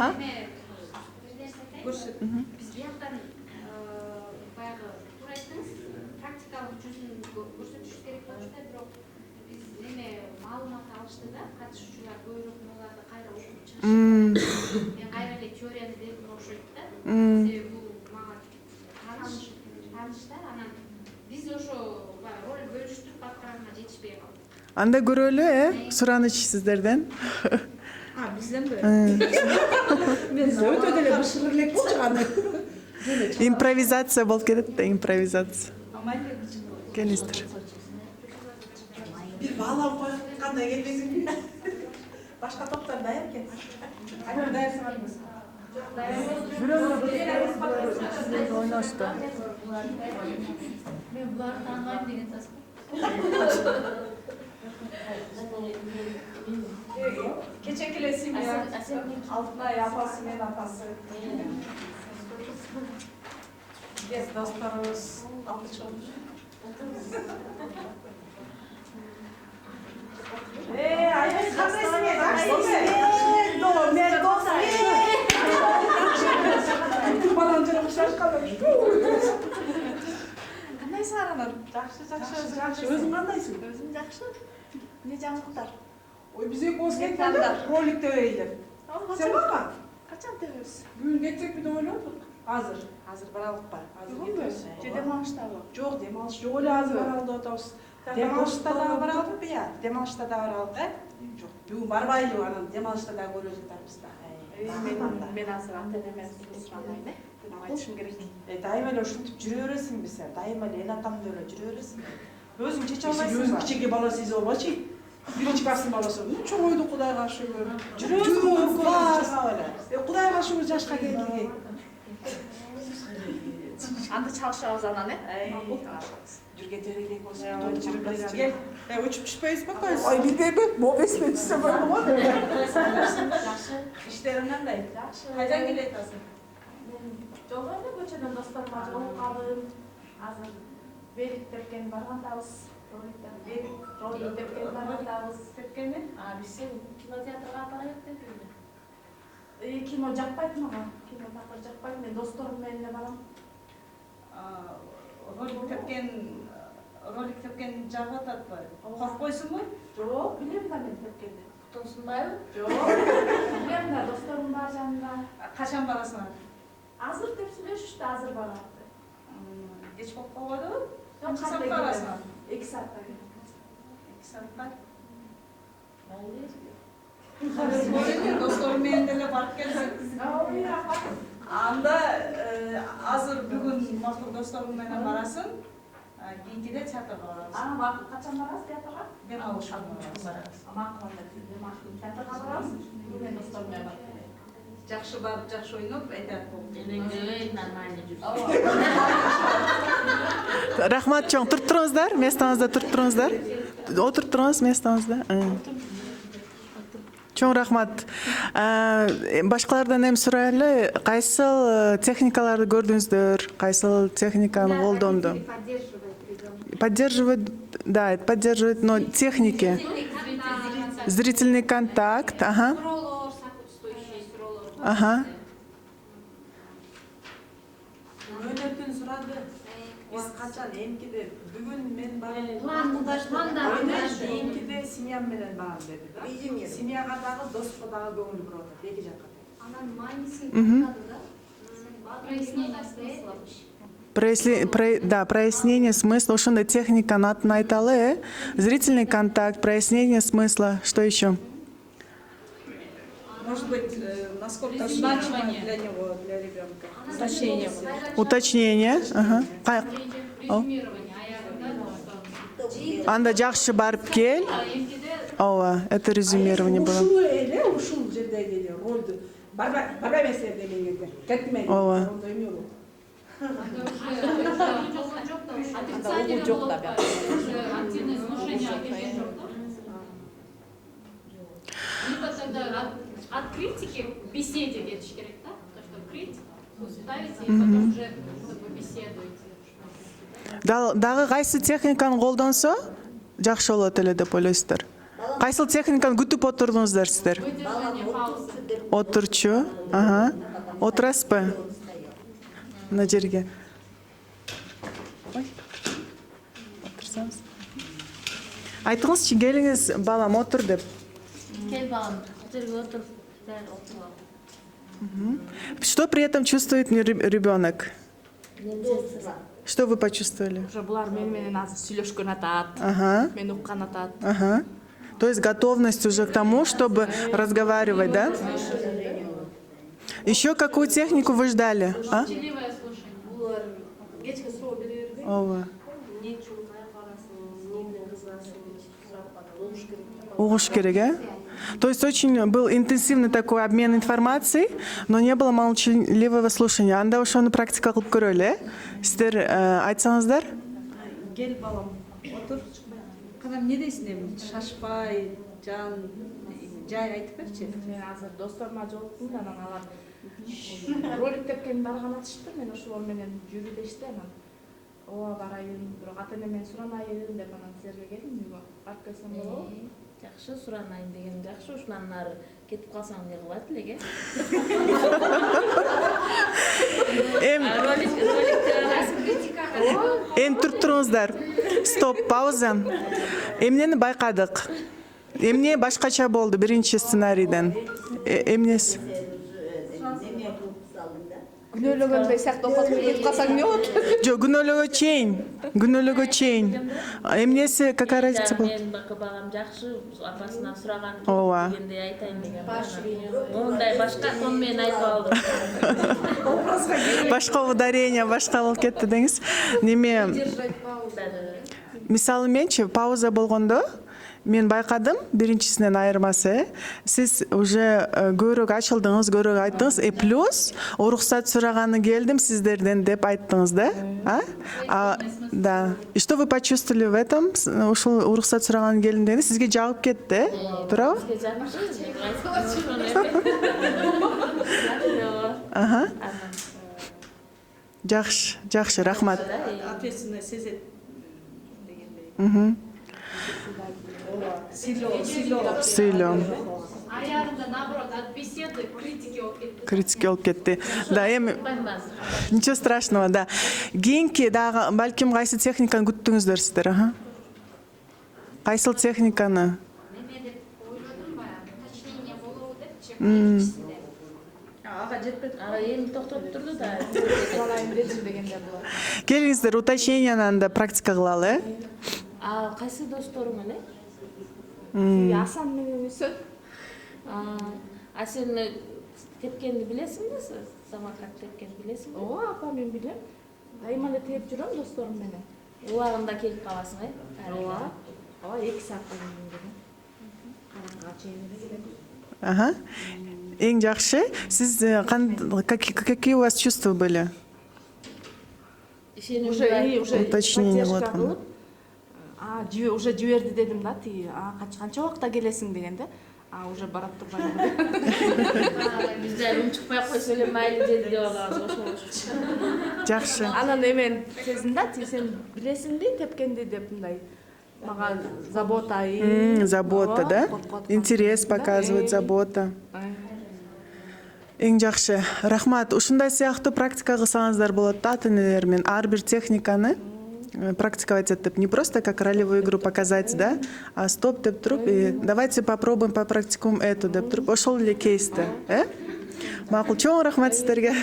Аха. Biz bir yaktan bayağı uğraştınız. Praktikalık çözüm gösterişi gerek oluştu. Biz neme malumat alıştı da katılışçılar buyruğunu onlarda kayra okuyup çıkıştı. Ben kayra ile teoriyani dedim okşuyup da. Bu tanışlar. Biz o şu rol bölüştürüp bakkarına yetişmeye kaldık. Анда көрөлү, сураныч сиздерден. Bizden de. Biz öte öyle bışırırlık çıkanı. Импровизация болуп кетет да, импровизация. Келиңиздер. Bir bağlam koyakanda gelmesin. Başka toptan dayak et. Hani dayak sanırız. Oynaştı. Ben bunları tanımayayım dedim tasma. Keçekilesim ya. Altına yapasın en atası. Biz dostlarımız almış olmuş. Aynen kahvesine ne dost Kurbanıncılık şaşkalır. Qanday sağlanır? Жақсы. Өзің қандайсың? Өзім жақсы. Не жаңалықтар? Ой, біз екі осы кеткенде ролик төрейлер. Сен баққа? Қашан тебеміз? Бүгін кетсек бір ойлап отырмық. Азыр. Азыр баралық бар. Бүгін бе? Же демалышта бар. Жоқ, демалыс жоқ. Оле азыр баралды отауыз. Демалышта да баралды бе я? Демалышта да баралды, ә? Жоқ, бүгін барбайлы анан демалышта да көріп жатармыз да. Мен азыр ата-энемен сұрамайын, ә? Айтышым керек. Дайым эле ушинтип жүрө бересиң биз. Дайым эле эл атамды эле жүрө бересиң. Өзүң чече албайсың. Өзің кичеге бала сезіп албачы. Биринчи класстын баласы. Чоңойду Кудайга шүгүр. Жүрөсүң. Кудайга шүгүр жашка келдиге. Анда чалышабыз анан, ә? Жүргө терегей болсун. Gel. Uçup düşmeyiz bakayız. Ay bilmeyim, mobesine düşse böyle var mı? İşlerin qanday? Кайдан келет азыр? Жолго эле көчөдөн досторумга жолугуп калдым. Азыр Берик тепкен баргандабыз. Ролик тепкен баргандабыз. Тепкени? Биз кинотеатрга барайык деппизби? Кино жакпайт мага. Кино такыр жакпайт. Мен досторум менен эле барам. Ролик тепкен жагып ататпы? Коркпойсуңбу? Жок, билем да мен тепкенди. Тосунбайбы? Жок. Билем да досторум бар жанымда. Качан барасың? Азыр деп сүйлөшүштү, азыр барам. Кеч болуп калбайдыбы? Жок, Качан барасың? 2 саатта келем. 2 саатта. Досторум менен деле барып келсең. Анда азыр бүгүн макул досторум менен барасың. Кийинкиде театрга барабыз. Макул, качан барасыз театрга? Дем алышка барабыз. Макул, театрга барабыз. Мен досторум менен барам. Жакшы барып, жакшы ойноп, айтат болуп. Нормально жүрсün. Рахмат чоң, тұрып тұрыңыздар, местаңызда тұрып тұрыңыздар. Отырып тұрыңыз местаңызда. Чоң рахмат. Башкалардан эми сурайлы, кайсыл техникаларды көрдүңүздөр, кайсыл техниканы колдонду? Поддерживать, да, поддерживать, но техники. Зрительный контакт, ага. Ага. Өнөтүн сурады. Биз качан эмкиде бүгүн мен барам. Эмкиде семьям менен барам деди да. Семьяга дагы доско дагы көңүл буруп атат эки жакка. Анан майнисин катады да. Да, прояснение смысла. Ошондой техниканы атын айталы. Зрительный контакт, прояснение смысла. Что еще? Может быть, насколько значимо для него, для ребенка. Уточнение. Уточнение. Ага. Анда жакшы барып кел. Ооба, это резюмирование было. Ушул жердеги ролду барбай эмес дегенге кетмей. Ооба. Активное слушание келген жок да. Либо тогда от критики к беседе кетиш керек да. То, что критику ставите и потом уже беседуете. Дагы кайсы техниканы колдонсо жакшы болот эле деп ойлойсуздар? Кайсыл техниканы күтүп Кантип отурдуңуздар сиздер? Выдержание паузы. Отурчу. Ага. Отурасызбы? Мына жерге. Ой. Отурсаңыз. Айтыңызчы, келиңиз, балам, отур деп. Кел балам, жерге отур. Дәл отур ал. Что при этом чувствует ребенок? Что вы почувствовали? Уже булар менен азыр сүйлөшкөн атат. Ага. Мен уккан атат. Ага. То есть готовность уже к тому, чтобы разговаривать, да? Еще какую технику вы ждали? А? Молчаливое слушание. Булар кечке суроо бере бербей. Ова. Эмне үчүн кая барасың, эмне менен кызыгасың деп сурап угуш керек. Угуш керек, а? То есть очень был интенсивный такой обмен информацией, но не было молчаливого слушания. Анда ошону практика кылып көрөлү, э? Сиздер айтсаңыздар? Кел балам, отур. Кана эмне дейсиң эми? Шашпай, жай айтып берчи. Мен азыр досторума жооптум да анан алар ролик тепкен барган атышты. Мен ошолор менен жүрүдешти анан. Ооба барайын, бирок ата энемен суранайын деп анан силерге келдим. Барып келсем болобу? Жакшы суранайын деген жакшы, ушундан ары кетип калсаң эмне кылат элек, Эми туруп туруңуздар. Стоп, пауза. Эмнени байкадык? Эмне башкача болду биринчи сценарийден? Эмнеси? Күнөөлөгөндөй сыяктуу окутуп кетип калсаң эмне болот? Жок, күнөөлөгө чейин. Эмнеси, какая разница болду? Мен балам жакшы, апасынан сураган Ооба. дегенде айтайын деген. Мондай башка тон менен айтып алдым. Башка ударение, башка болуп кетти деңиз. Неме, мисалы менчи пауза болгондо мен байкадым биринчисинен айырмасы. Сиз уже көбүрөөк ачылдыңыз, көбүрөөк айттыңыз. Плюс уруксат сураганы келдим сиздерден деп айттыңыз, да? Да. И что вы почувствовали в этом? Ушул уруксат сураганы келдим дегенде сизге жагып кетти, туурабы? Ага. Жакшы, рахмат. Ответственность сезет дегендей. Сыйлоо. Аярында, наоборот, от беседы Критики болуп кетти. Да, эми ничего страшного, да. Кийинки дагы балким кайсы техниканы күттүңүздөр сиздер, ага? Кайсыл техниканы? неме деп ойлодум баягы, уточнение болобу депчи, биринчисинде. Ага, жетпedi. Ара эми токтоп турду да. Суранайын дедим дегенде булар. Келиңиздер, уточненияны анда практика кылалы, э? А кайсы досторуң менен? Асан менен өсөт. А сен тепкенди билесиңби? Самокат тепкенди билесиңби? Ооба, апа мен билем. Дайыма эле тээп жүрөм досторум менен. Убагында келип каласың, Ооба. Ооба, 2 саатка келем. Караңгыга чейин эле келем. Ага. Эң жакшы. Сиз какие у вас чувства были? Уже Уточнение поддержка вот кылып, уже жиберди дедим да, тиги, канча убакта келесиң дегенде, уже барат турбайм. Бизде унчукпай койсо эле майли деди деп алабыз, ошол. Жакшы. Анан эмен сездим да, сен билесиңби тепкенди деп мындай мага забота Забота, да? Интерес показывает, забота. Эң жакшы. Рахмат. Ушундай сыяктуу практика кылсаңыздар болот да, ата-энелер менен ар бир техниканы практиковать этип, не просто как ролевую игру показать, да, а стоп деп туруп, давайте попробуем, попрактикуем эту деп туруп, ошол эле кейсти, Макул, чоң рахмат сиздерге.